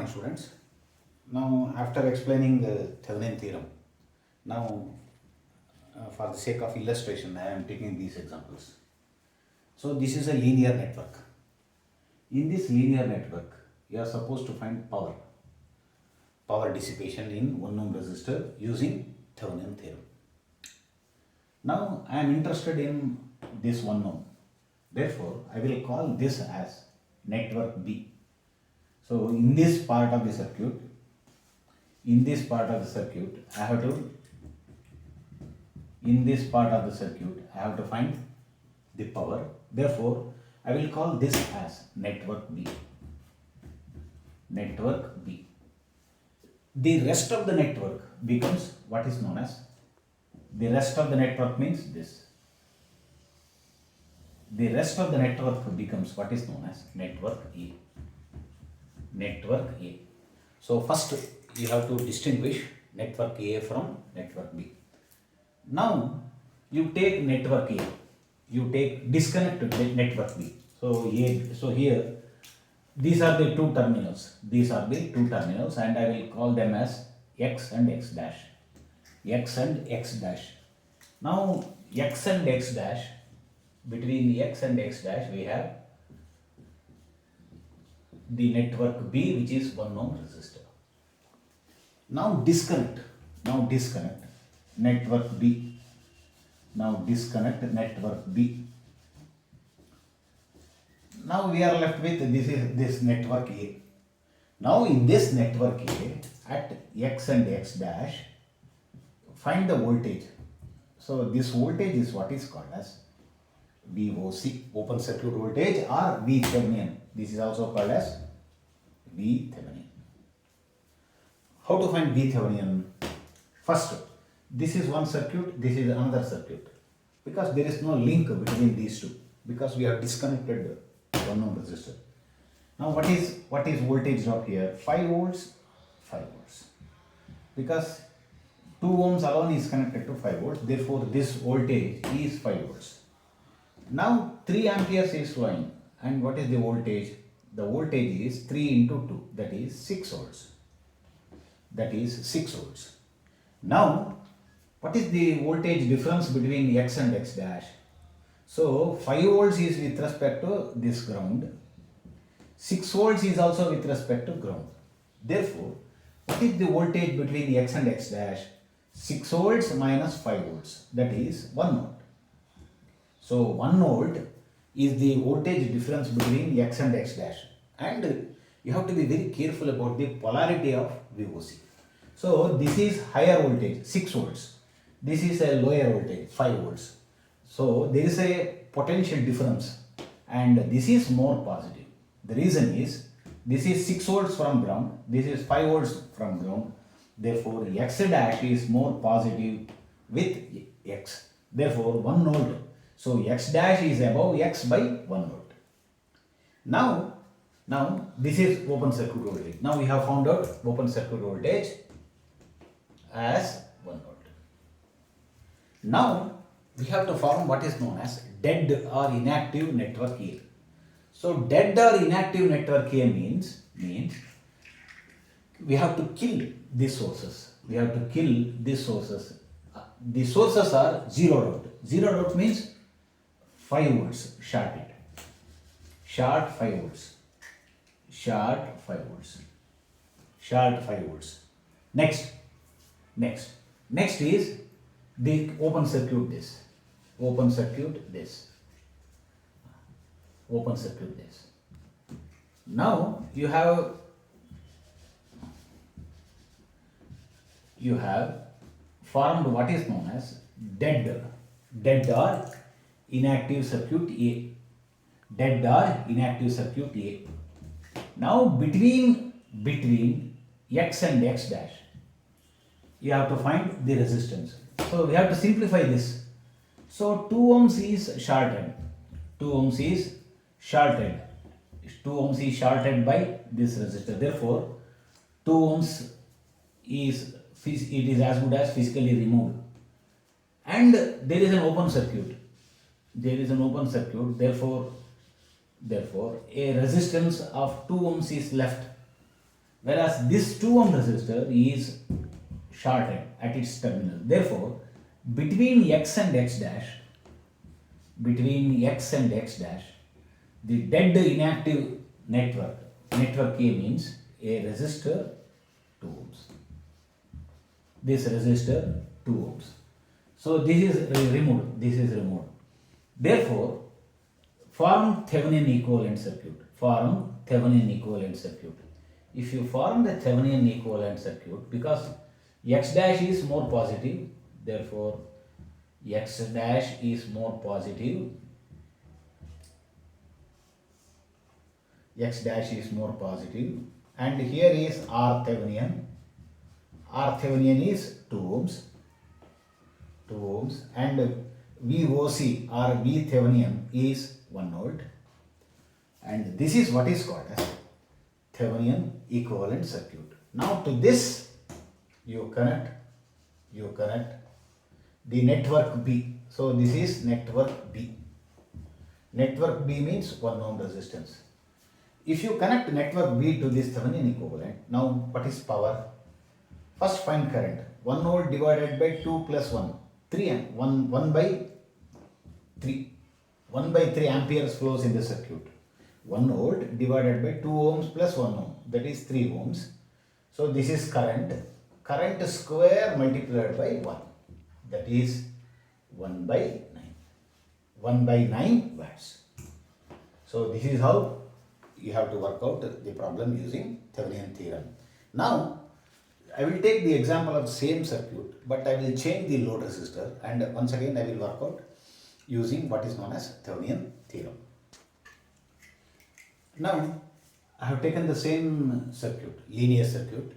morning, students. Now, after explaining the Thevenin theorem, now for the sake of illustration, I am taking these examples. So, this is a linear network. In this linear network, you are supposed to find power dissipation in 1 ohm resistor using Thevenin theorem. Now, I am interested in this 1 ohm. Therefore, I will call this as network B. So, in this part of the circuit, I have to find the power. Therefore, I will call this as network B. The rest of the network becomes what is known as, the rest of the network means this. The rest of the network becomes what is known as network A. So first you have to distinguish network A from network B. Now you take network A, you take disconnect network B. So here these are the two terminals. And I will call them as X and X dash. Now X and X dash, between X and X dash we have the network B, which is 1 ohm resistor. Now disconnect network B. Now we are left with this network A. Now in this network A, at X and X dash, find the voltage. So this voltage is what is called as VOC, open circuit voltage, or V Thevenin. This is also called as V Thevenin. How to find V Thevenin? First, this is one circuit, this is another circuit, because there is no link between these two, because we have disconnected 1 ohm resistor. Now what is voltage drop here? 5 volts, because 2 ohms alone is connected to 5 volts, therefore this voltage is 5 volts. Now 3 amperes is flowing, and what is the voltage? The voltage is 3 into 2, that is 6 volts. Now what is the voltage difference between X and X dash? So 5 volts is with respect to this ground, 6 volts is also with respect to ground. Therefore, what is the voltage between X and X dash? 6 volts minus 5 volts, that is 1 volt. So 1 volt is the voltage difference between X and X dash, and you have to be very careful about the polarity of VOC. So this is higher voltage, 6 volts. This is a lower voltage, 5 volts. So there is a potential difference, and this is more positive. The reason is, this is 6 volts from ground, this is 5 volts from ground. Therefore X dash is more positive with X. Therefore 1 volt. So X dash is above X by 1 volt. Now this is open circuit voltage. Now we have found out open circuit voltage as 1 volt. Now we have to form what is known as dead or inactive network A. So dead or inactive network A means we have to kill these sources. The sources are 0 dot. 0 dot means 5 volts shorted. Short 5 volts. Next is the open circuit this. Now you have formed what is known as dead or inactive circuit A. Now between X and X dash, you have to find the resistance. So we have to simplify this. So 2 ohms is shorted. 2 ohms is shorted by this resistor. Therefore 2 ohms is as good as physically removed. And there is an open circuit. Therefore a resistance of 2 ohms is left. whereas this 2 ohm resistor is shorted at its terminal. Therefore, between x and x dash, the dead inactive network, network A means a resistor 2 ohms. This resistor 2 ohms. So this is removed. This is removed. Therefore, form Thevenin equivalent circuit. Form Thevenin equivalent circuit. If you form the Thevenin equivalent circuit, because x dash is more positive, therefore x dash is more positive. X dash is more positive, and here is R Thevenin. R Thevenin is 2 ohms. 2 ohms, and VOC or V Thevenin is 1 volt, and this is what is called as Thevenin equivalent circuit. Now to this you connect the network B. So this is network B. Network B means 1 ohm resistance. If you connect network B to this Thevenin equivalent, now what is power? First find current. 1 volt divided by 2 plus 1. 3 amp. 1 by 3. 1 by 3 amperes flows in the circuit. 1 volt divided by 2 ohms plus 1 ohm. That is 3 ohms. So this is current. Current square multiplied by 1. That is 1 by 9. 1 by 9 watts. So this is how you have to work out the problem using Thevenin theorem. Now I will take the example of same circuit, but I will change the load resistor, and once again I will work out using what is known as Thevenin theorem. Now I have taken the same circuit, linear circuit,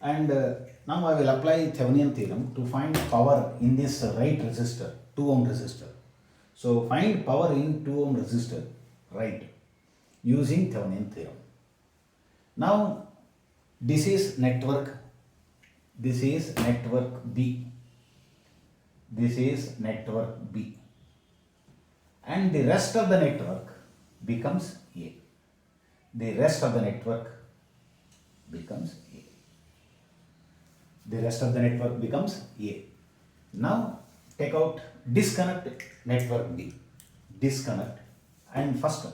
and now I will apply Thevenin theorem to find power in this right resistor, 2 ohm resistor. So find power in 2 ohm resistor, right, using Thevenin theorem. Now this is network B. This is network B, and the rest of the network becomes A. The rest of the network becomes A. The rest of the network becomes A. Now take out, disconnect network B. Disconnect, and first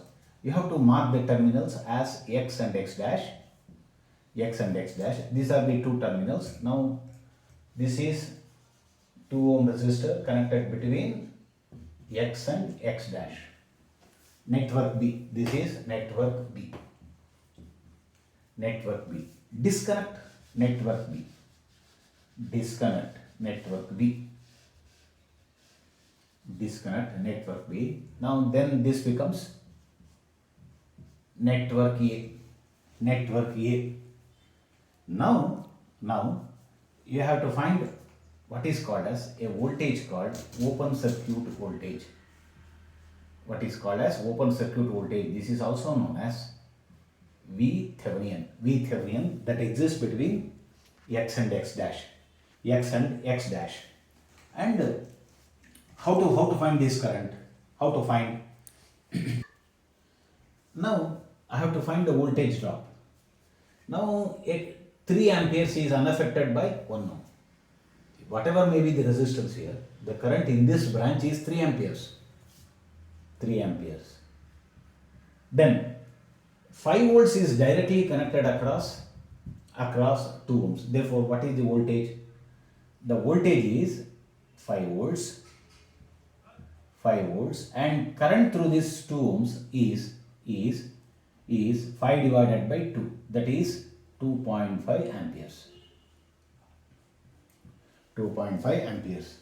you have to mark the terminals as X and X dash. X and X dash. These are the two terminals. Now this is 2 ohm resistor connected between X and X dash. Network B. This is network B. Network B. Disconnect network B. Disconnect network B. Disconnect network B. Now then this becomes network A. Network A. Now you have to find what is called as a voltage called open circuit voltage. What is called as open circuit voltage? This is also known as V Thevenin. V Thevenin that exists between X and X dash. X and X dash. And how to find this current? How to find? Now I have to find the voltage drop. Now 3 amperes is unaffected by 1 ohm. Whatever may be the resistance here, the current in this branch is 3 amperes. 3 amperes. Then 5 volts is directly connected across 2 ohms. Therefore, what is the voltage? The voltage is 5 volts. 5 volts, and current through this 2 ohms is 5 divided by 2, that is 2.5 amperes. 2.5 amperes.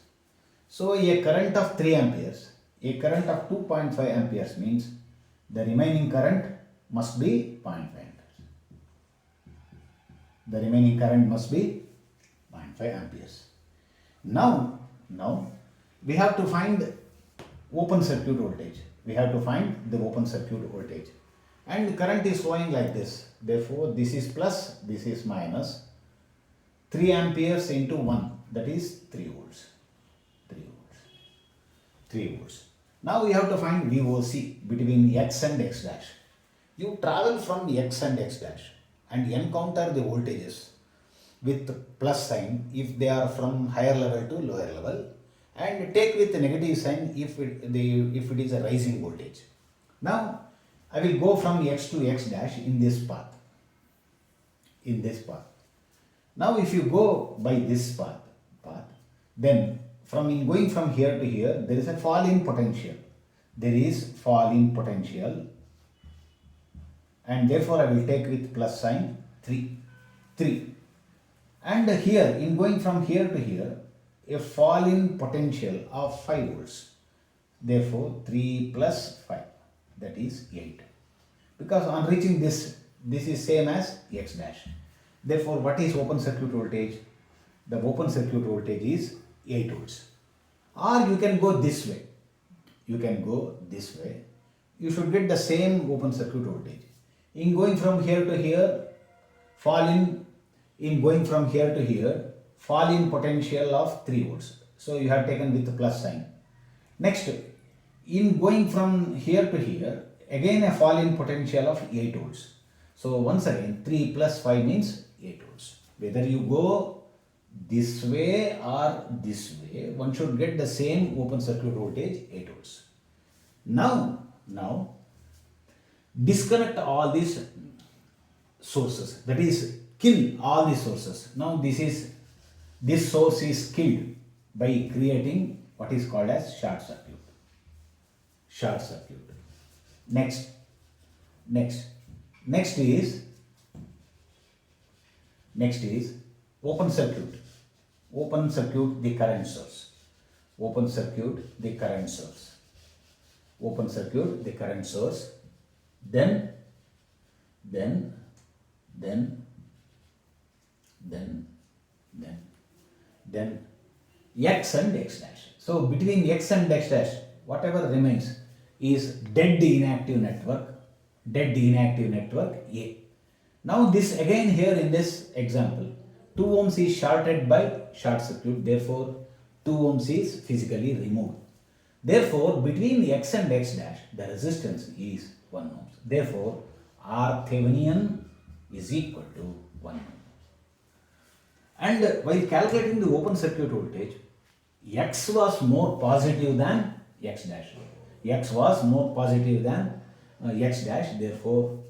So a current of 3 amperes, a current of 2.5 amperes means the remaining current must be 0.5 amperes. The remaining current must be 0.5 amperes. Now we have to find open circuit voltage. We have to find the open circuit voltage. And current is flowing like this. Therefore, this is plus, this is minus. 3 amperes into 1, that is 3 volts. 3 volts. 3 volts. Now we have to find VOC between X and X dash. You travel from X and X dash. and encounter the voltages with plus sign if they are from higher level to lower level, and take with negative sign if it is a rising voltage. Now I will go from x to x dash in this path. Now if you go by this path, then going from here to here, there is a fall in potential. And therefore I will take with plus sign 3. And here, in going from here to here, a fall in potential of 5 volts. Therefore 3 plus 5, that is 8. Because on reaching this is same as x dash. Therefore, what is open circuit voltage? The open circuit voltage is 8 volts. Or you can go this way. You should get the same open circuit voltage. In going from here to here, fall in potential of 3 volts. So you have taken with the plus sign. Next, in going from here to here, again a fall in potential of 8 volts. So once again, 3 plus 5 means 8 volts. Whether you go this way or this way, one should get the same open circuit voltage, 8 volts. Now disconnect all these sources, that is kill all these sources. Now this source is killed by creating what is called as short circuit. Next is open circuit the current source. Then x and x dash. So between x and x dash, whatever remains is dead inactive network A. Now this again here in this example, 2 ohms is shorted by short circuit, therefore 2 ohms is physically removed. Therefore between x and x dash the resistance is 1 ohm. Therefore R Thevenin is equal to 1 ohm. And while calculating the open circuit voltage, x was more positive than x dash. Therefore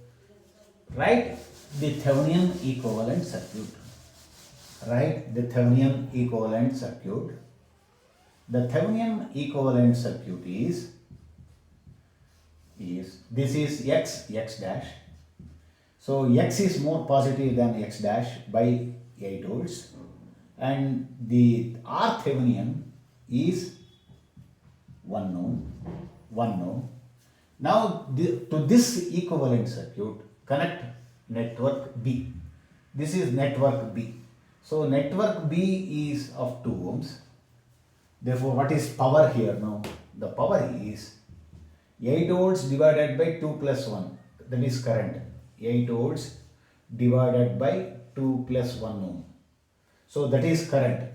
write the Thevenin equivalent circuit. The Thevenin equivalent circuit is this is x dash. So x is more positive than x dash by 8 volts, and the R Thevenin is 1 ohm. Now to this equivalent circuit connect network B. This is network B. So network B is of 2 ohms. Therefore what is power here now? The power is 8 volts divided by 2 plus 1, that is current. 8 volts divided by 2 plus 1 ohm. So that is current.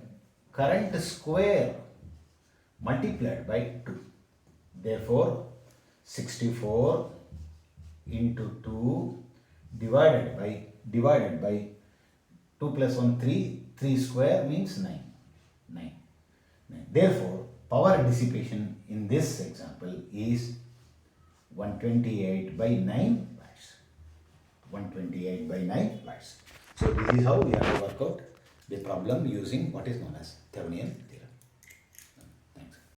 Current square multiplied by 2. Therefore 64 into 2 divided by 2 plus 1 3 square means 9. Therefore power dissipation in this example is 128 by 9 watts. So this is how we have to work out the problem using what is known as Thevenin theorem.